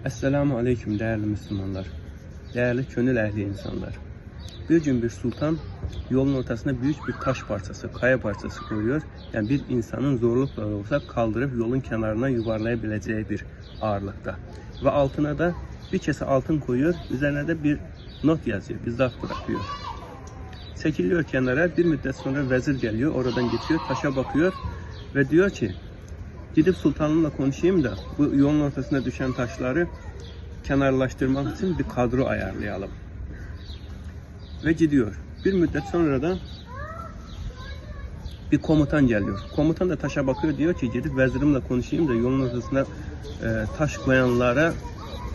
Esselamu Aleyküm değerli Müslümanlar, değerli gönül ehli insanlar. Bir gün bir sultan yolun ortasına büyük bir taş parçası, kaya parçası koyuyor. Yani bir insanın zorlukla da olsa kaldırıp yolun kenarına yuvarlayabileceği bir ağırlıkta. Ve altına da bir kese altın koyuyor, üzerine de bir not yazıyor, bir zarf bırakıyor. Çekiliyor kenara, bir müddet sonra vezir geliyor, oradan geçiyor, taşa bakıyor ve diyor ki, gidip sultanımla konuşayım da bu yolun ortasına düşen taşları kenarlaştırmak için bir kadro ayarlayalım. Ve gidiyor. Bir müddet sonra da bir komutan geliyor. Komutan da taşa bakıyor, diyor ki gidip vezirimle konuşayım da yolun ortasına taş koyanlara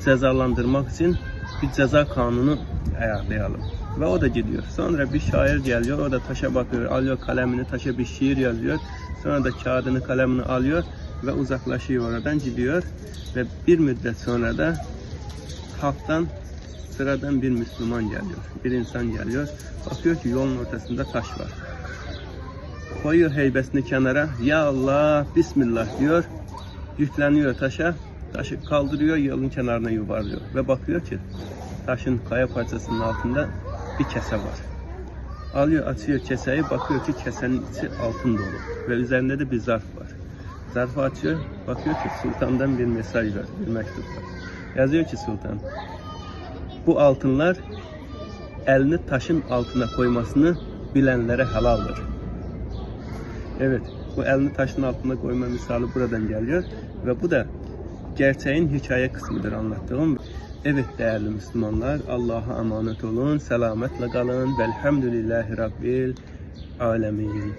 cezalandırmak için bir ceza kanunu ayarlayalım. Ve o da gidiyor. Sonra bir şair geliyor, o da taşa bakıyor, alıyor kalemini, taşa bir şiir yazıyor. Sonra da kağıdını, kalemini alıyor ve uzaklaşıyor, oradan gidiyor. Ve bir müddet sonra da halktan sıradan bir Müslüman geliyor, bir insan geliyor. Bakıyor ki yolun ortasında taş var. Koyuyor heybesini kenara, ya Allah, Bismillah diyor. Yükleniyor taşa, taşı kaldırıyor, yolun kenarına yuvarlıyor. Ve bakıyor ki taşın, kaya parçasının altında bir kese var. Alıyor, açıyor keseyi, bakıyor ki kesenin içi altın dolu. Ve üzerinde de bir zarf var. Zarfı açıyor, bakıyor ki sultandan bir mesaj var, bir mektup var. Yazıyor ki sultan, bu altınlar elini taşın altına koymasını bilenlere helaldir. Evet, bu elini taşın altına koyma misali buradan geliyor ve bu da gerçeğin hikaye kısmıdır anlattığım. Evet değerli Müslümanlar, Allah'a emanet olun, selametle kalın. Velhamdülillahi Rabbil alemin.